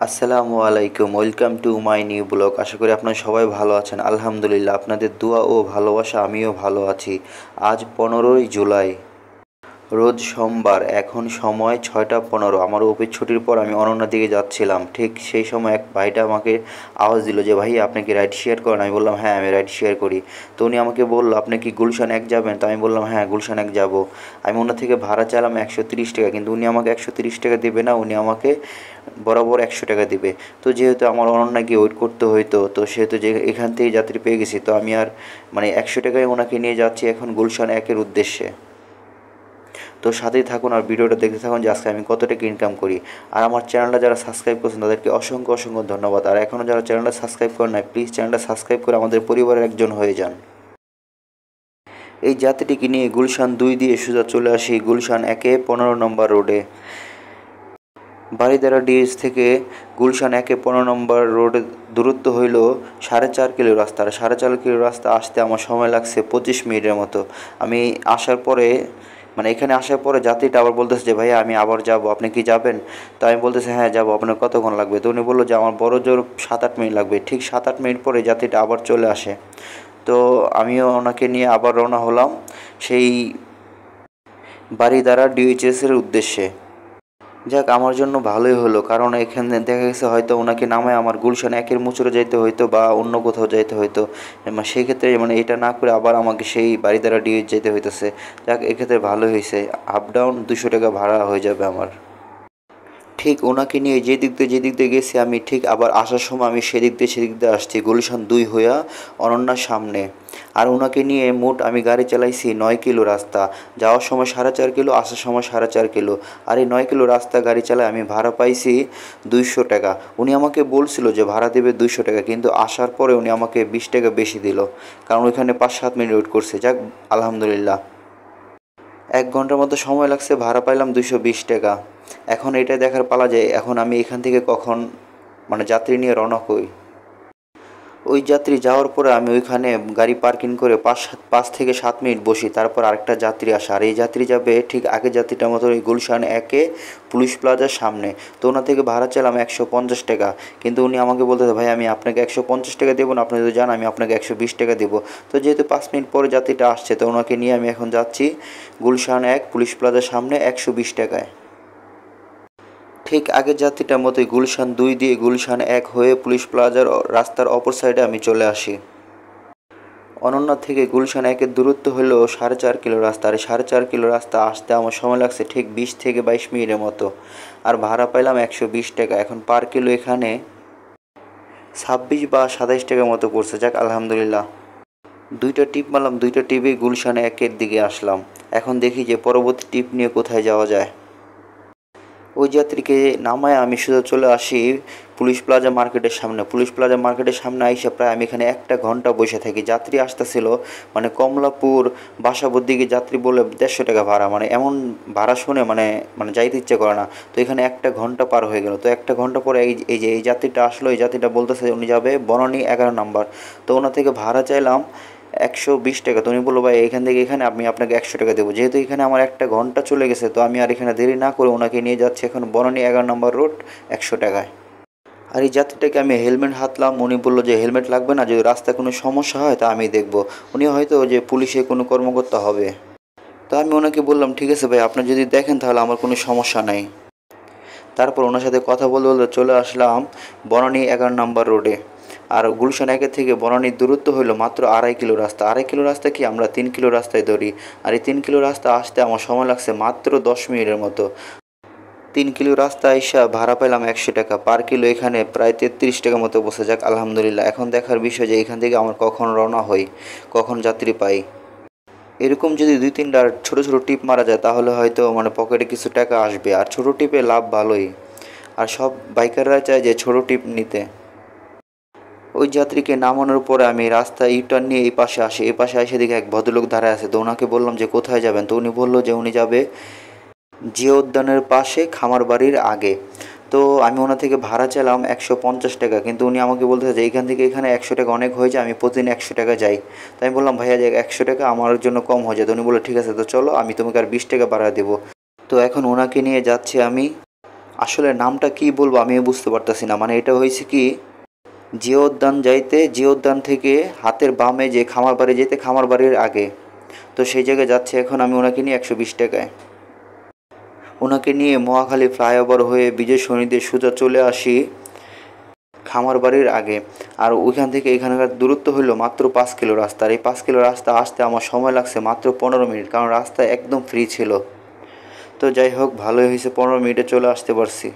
আসসালামু আলাইকুম, welcome to my new blog. আশা করি আপনারা সবাই ভালো আছেন। আলহামদুলিল্লাহ, আপনাদের দোয়া ও ভালোবাসা আমিও ভালো আছি। আজ 15ই জুলাই, রোজ সোমবার। এখন সময় 6টা 15। আমার অফিস ছুটির পর আমি অনন্যার দিকে যাচ্ছিলাম। ঠিক সেই সময় এক ভাইটা আমাকে আওয়াজ দিল যে, ভাই আপনি কি রাইড শেয়ার করেন? আমি বললাম হ্যাঁ, আমি রাইড শেয়ার করি। তো উনি আমাকে বললো, আপনি কি গুলশান 1 যাবেন? তো আমি বললাম হ্যাঁ, গুলশান 1 যাব। আমি ওনার থেকে ভাড়া চাইলাম 130 টাকা, কিন্তু উনি আমাকে 130 টাকা দেবে না, উনি আমাকে বরাবর 100 টাকা দিবে। তো যেহেতু আমার অনন্যা গিয়ে ওয়েট করতে হইতো, তো সেহেতু যে এখান থেকে যাত্রী পেয়ে গেছি, তো আমি আর 100 টাকায় ওনাকে নিয়ে যাচ্ছি এখন গুলশান 1-এর উদ্দেশ্যে। তো সাথেই থাকুন আর ভিডিওটা দেখতে থাকুন যে আজকে আমি কত টাকা ইনকাম করি। আর আমার চ্যানেলটা যারা সাবস্ক্রাইব করছেন তাদেরকে অসংখ্য অসংখ্য ধন্যবাদ। আর এখনও যারা চ্যানেলটা সাবস্ক্রাইব করেন নাই, প্লিজ চ্যানেলটা সাবস্ক্রাইব করে আমাদের পরিবারের একজন হয়ে যান। এই যাত্রীটিকে নিয়ে গুলশান 2 দিয়ে সোজা চলে আসি গুলশান 1-এ 15 নম্বর রোডে। বারিধারা ডিএস থেকে গুলশান 1-এ 15 নম্বর রোডে দূরত্ব হইল 4.5 কিলো রাস্তা। আর 4.5 কিলো রাস্তা আসতে আমার সময় লাগছে 25 মিনিটের মতো। আমি আসার পরে এখানে আসার পরে যাত্রীটা আবার বলতেছে যে, ভাইয়া আমি আবার যাব, আপনি কি যাবেন? তো আমি বলতেছি হ্যাঁ যাবো, আপনার কতক্ষণ লাগবে? তো উনি বললো যে আমার বড় জোর 7-8 মিনিট লাগবে। ঠিক 7-8 মিনিট পরে যাত্রীটা আবার চলে আসে। তো আমিও ওনাকে নিয়ে আবার রওনা হলাম সেই বারিধারা ডিএইচএসের উদ্দেশ্যে। যাক, আমার জন্য ভালোই হলো, কারণ এখানে দেখা গেছে হয়তো ওনাকে নামায় আমার গুলশান 1-এর মুচুরে যাইতে হইতো বা অন্য কোথাও যাইতে হইতো। সেই ক্ষেত্রে এটা না করে আবার আমাকে সেই বারিধারা ডিএইচ যেতে হইতেছে। যাক, এক্ষেত্রে ভালো হয়েছে, আপ ডাউন 200 টাকা ভাড়া হয়ে যাবে আমার। ঠিক ওনাকে নিয়ে যে দিক দিয়ে গেছি আমি, ঠিক আবার আসার সময় আমি সেদিক দিয়ে আসছি গুলশান 2 হইয়া অনন্যার সামনে। আর ওনাকে নিয়ে মোট আমি গাড়ি চালাইছি 9 কিলো রাস্তা। যাওয়ার সময় 4.5 কিলো, আসার সময় 4.5 কিলো। আর এই 9 কিলো রাস্তা গাড়ি চালায় আমি ভাড়া পাইছি 200 টাকা। উনি আমাকে বলছিল যে ভাড়া দেবে 200 টাকা, কিন্তু আসার পরে উনি আমাকে 20 টাকা বেশি দিল, কারণ ওইখানে 5-7 মিনিট ওয়েট করছে। যাক, আলহামদুলিল্লাহ, 1 ঘন্টার মতো সময় লাগছে, ভাড়া পাইলাম 220 টাকা। এখন এটা দেখার পালা যায় এখন আমি এখান থেকে কখন যাত্রী নিয়ে রওনা হই। ওই যাত্রী যাওয়ার পরে আমি ওইখানে গাড়ি পার্কিং করে 5 থেকে 7 মিনিট বসি, তারপর আরেকটা যাত্রী আসে। আর এই যাত্রী যাবে ঠিক আগের যাত্রীটার মতো ওই গুলশান 1-এ পুলিশ প্লাজার সামনে। তো ওনার থেকে ভাড়া চাইলাম 150 টাকা, কিন্তু উনি আমাকে বলতেছে, ভাই আমি আপনাকে 150 টাকা দেবো না, আপনি যদি যান আমি আপনাকে 120 টাকা দেবো। তো যেহেতু 5 মিনিট পরে যাত্রীটা আসছে, তো ওনাকে নিয়ে আমি এখন যাচ্ছি গুলশান 1 পুলিশ প্লাজার সামনে 120 টাকায়। ঠিক আগের যাত্রীটার মতোই গুলশান 2 দিয়ে গুলশান 1 হয়ে পুলিশ প্লাজার রাস্তার অপর সাইডে আমি চলে আসি। অনন্যা থেকে গুলশান 1-এর দূরত্ব হলো 4.5 কিলো রাস্তা। আর 4.5 কিলো রাস্তা আসতে আমার সময় লাগছে ঠিক 20 থেকে 22 মিনিটের মতো। আর ভাড়া পাইলাম 120 টাকা। এখন পার কিলো এখানে 26 বা 27 টাকার মতো পড়ছে। যাক, আলহামদুলিল্লাহ, 2টা টিপ মারলাম, 2টা টিপেই গুলশান 1-এর দিকে আসলাম। এখন দেখি যে পরবর্তী টিপ নিয়ে কোথায় যাওয়া যায়। ওই যাত্রীকে নামায় আমি সোজা চলে আসি পুলিশ প্লাজা মার্কেটের সামনে। পুলিশ প্লাজা মার্কেটের সামনে আইসা প্রায় আমি এখানে 1 ঘন্টা বসে থাকি। যাত্রী আসতেছিল কমলাপুর বাসাবোর দিকে, যাত্রী বলে 150 টাকা ভাড়া। এমন ভাড়া শুনে যাইতে ইচ্ছে করে না। তো এখানে 1 ঘন্টা পার হয়ে গেল। তো 1 ঘন্টা পরে এই যাত্রীটা আসলো। এই যাত্রীটা বলতেছে উনি যাবে বনানী 11 নম্বর। তো ওনার থেকে ভাড়া চাইলাম 120 টাকা। তো উনি বললো, ভাই এখান থেকে এখানে আমি আপনাকে 100 টাকা দেবো। যেহেতু এখানে আমার 1 ঘন্টা চলে গেছে, তো আমি আর এখানে দেরি না করে ওনাকে নিয়ে যাচ্ছি এখন বনানী 11 নম্বর রোড 100 টাকায়। আর এই যাত্রীটাকে আমি হেলমেট হাতলাম। উনি বললো যে হেলমেট লাগবে না, যদি রাস্তায় কোনো সমস্যা হয় তা আমি দেখবো। উনি হয়তো যে পুলিশে কোনো কর্মকর্তা হবে। তো আমি ওনাকে বললাম, ঠিক আছে ভাই, আপনি যদি দেখেন তাহলে আমার কোনো সমস্যা নাই। তারপর ওনার সাথে কথা বলতে বলতে চলে আসলাম বনানী 11 নম্বর রোডে। আর গুলশান 1-এর থেকে বনানীর দূরত্ব হলো মাত্র 2.5 কিলো রাস্তা। 2.5 কিলো রাস্তা কি আমরা 3 কিলো রাস্তায় ধরি। আর এই 3 কিলো রাস্তা আসতে আমার সময় লাগছে মাত্র 10 মিনিটের মতো। 3 কিলো রাস্তা আইসা ভাড়া পেলাম 100 টাকা। পার কিলো এখানে প্রায় 33 টাকা মতো বসে। যাক, আলহামদুলিল্লাহ, এখন দেখার বিষয় যে এখান থেকে আমার কখন রওনা হই, কখন যাত্রী পাই। এরকম যদি 2-3টা ছোটো ছোটো টিপ মারা যায় তাহলে হয়তো পকেটে কিছু টাকা আসবে। আর ছোটো টিপে লাভ ভালোই। আর সব বাইকাররা চায় যে ছোটো টিপ নিতে। ওই যাত্রীকে নামানোর পরে আমি রাস্তা ইউটার্ন নিয়ে এই পাশে আসি। এই পাশে এসে দেখি এক ভদ্রলোক দাঁড়ায় আছে। তো ওনাকে বললাম যে কোথায় যাবেন? তো উনি বললো যে উনি যাবে জিয়া উদ্যানের পাশে খামার বাড়ির আগে। তো আমি ওনার থেকে ভাড়া চাইলাম 150 টাকা, কিন্তু উনি আমাকে বলতেছে যে এইখান থেকে এখানে 100 টাকা অনেক হয়ে যায়, আমি প্রতিদিন 100 টাকা যাই। তাই আমি বললাম, ভাইয়া যে 100 টাকা আমার জন্য কম হয়ে যায়। তো উনি বললো ঠিক আছে, তো চলো আমি তোমাকে আর 20 টাকা বাড়া দেবো। তো এখন ওনাকে নিয়ে যাচ্ছি আমি আসলে নামটা কি বলবো আমি বুঝতে পারতেছি না। মানে এটা হয়েছে কি, জিয়া উদ্যান যাইতে, জিয়া উদ্যান থেকে হাতের বামে যে খামার বাড়ি যেতে, খামার বাড়ির আগে। তো সেই জায়গায় যাচ্ছে এখন আমি ওনাকে নিয়ে 120 টাকায়। ওনাকে নিয়ে মহাখালী ফ্লাইওভার হয়ে বিজয় সন্নিধি সোজা চলে আসি খামার বাড়ির আগে। আর ওইখান থেকে এখানকার দূরত্ব হলো মাত্র 5 কিলো রাস্তা। আর এই 5 কিলো রাস্তা আসতে আমার সময় লাগছে মাত্র 15 মিনিট, কারণ রাস্তা একদম ফ্রি ছিল। তো যাই হোক, ভালোই হয়েছে, 15 মিনিটে চলে আসতে পারছি।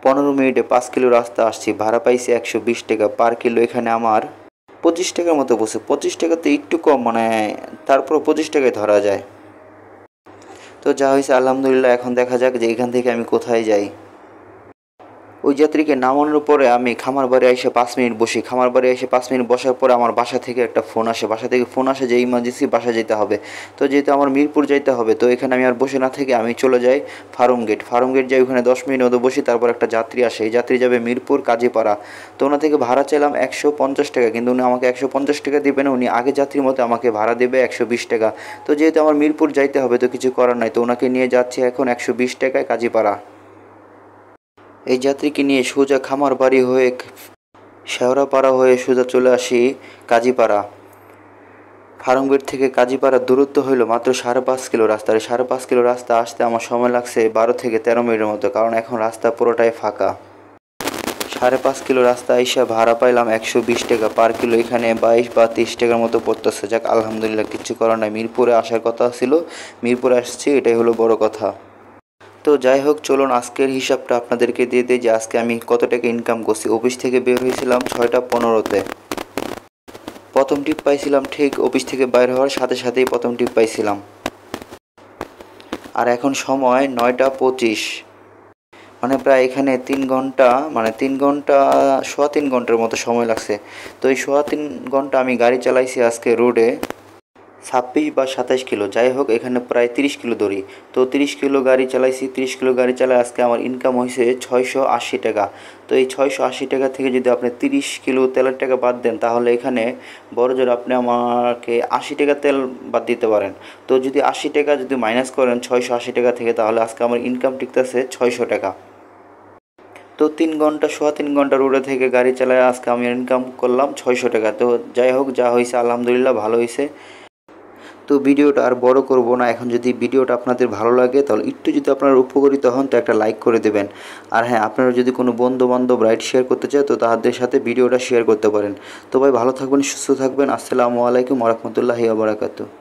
15 মিনিটে 5 কিলো রাস্তা আসছি, ভাড়া পাইছি 120 টাকা পার কিলো। এখানে আমার 25 টাকার মতো বসে, 25 টাকাতে একটু কম, মানে তারপর 25 টাকায় ধরা যায়। তো যা হয়েছে আলহামদুলিল্লাহ, এখন দেখা যাক যে এখান থেকে আমি কোথায় যাই। ওই যাত্রীকে নামানোর পরে আমি খামার বাড়ি এসে 5 মিনিট বসি। খামার বাড়ি এসে 5 মিনিট বসার পরে আমার বাসা থেকে একটা ফোন আসে। বাসা থেকে ফোন আসে যে ইমার্জেন্সি বাসা যেতে হবে। তো যেহেতু আমার মিরপুর যাইতে হবে, তো এখানে আমি আর বসে না থেকে আমি চলে যাই ফার্ম গেট। ফার্ম গেট যাই, ওখানে 10 মিনিট মতো বসি। তারপর একটা যাত্রী আসে, এই যাত্রী যাবে মিরপুর কাজীপাড়া। তো ওনা থেকে ভাড়া চাইলাম 150 টাকা, কিন্তু উনি আমাকে 150 টাকা দেবে না, উনি আগে যাত্রীর মতো আমাকে ভাড়া দেবে 120 টাকা। তো যেহেতু আমার মিরপুর যাইতে হবে, তো কিছু করার নাই, তো ওনাকে নিয়ে যাচ্ছি এখন 120 টাকায় কাজীপাড়া। এই যাত্রীকে নিয়ে সোজা খামার বাড়ি হয়ে শেওড়াপাড়া হয়ে সোজা চলে আসি কাজীপাড়া। ফার্মগেট থেকে কাজীপাড়ার দূরত্ব হইল মাত্র 5.5 কিলো রাস্তা। আর 5.5 কিলো রাস্তা আসতে আমার সময় লাগছে 12 থেকে 13 মিনিটের মতো, কারণ এখন রাস্তা পুরোটাই ফাঁকা। 5.5 কিলো রাস্তা আইসা ভাড়া পাইলাম 120 টাকা পার কিলো। এখানে 22 বা 30 টাকার মতো পড়তেছে। যাক আলহামদুলিল্লাহ, কিচ্ছু করার নাই। মিরপুরে আসার কথা ছিল, মিরপুরে আসছি, এটাই হলো বড় কথা। তো যাই হোক, চলুন আজকের হিসাবটা আপনাদেরকে দিয়ে দিই যে আজকে আমি কত টাকা ইনকাম করছি। অফিস থেকে বের হয়েছিলাম 6টা 15-তে। প্রথম টিপ পাইছিলাম ঠিক অফিস থেকে বাইর হওয়ার সাথে সাথেই প্রথম টিপ পাইছিলাম। আর এখন সময় 9টা 25, মানে প্রায় এখানে 3 ঘন্টা, মানে 3 ঘন্টা, সোয়া 3 ঘন্টার মতো সময় লাগছে। তো এই সোয়া 3 ঘন্টা আমি গাড়ি চালাইছি আজকে রোডে 26 বা 27 কিলো, যাই হোক এখানে প্রায় 30 কিলো ধরি। তো 30 কিলো গাড়ি চালাইছি, 30 কিলো গাড়ি চালায় আজকে আমার ইনকাম হয়েছে 680 টাকা। তো এই 680 টাকা থেকে যদি আপনি 30 কিলো তেলের টাকা বাদ দেন, তাহলে এখানে বড় জোর আপনি আমাকে 80 টাকা তেল বাদ দিতে পারেন। তো যদি 80 টাকা যদি মাইনাস করেন 680 টাকা থেকে, তাহলে আজকে আমার ইনকাম টিকতেছে 600 টাকা। তো 3 ঘন্টা, সোয়া 3 ঘন্টা রোডে থেকে গাড়ি চালায় আজকে আমি ইনকাম করলাম 600 টাকা। তো যাই হোক, যা হয়েছে আলহামদুলিল্লাহ, ভালো হয়েছে। তো ভিডিওটা আর বড় করব না। এখন যদি ভিডিওটা আপনাদের ভালো লাগে, তাহলে একটু যদি আপনারা উপকৃত হন, তো একটা লাইক করে দেবেন। আর হ্যাঁ, আপনারা যদি কোনো বন্ধু বান্ধব রাইড শেয়ার করতে চায়, তো তাদের সাথে ভিডিওটা শেয়ার করতে পারেন। তো ভাই, ভালো থাকবেন, সুস্থ থাকবেন। আসসালামু আলাইকুম ওয়া রাহমাতুল্লাহি ওয়া বারাকাতুহু।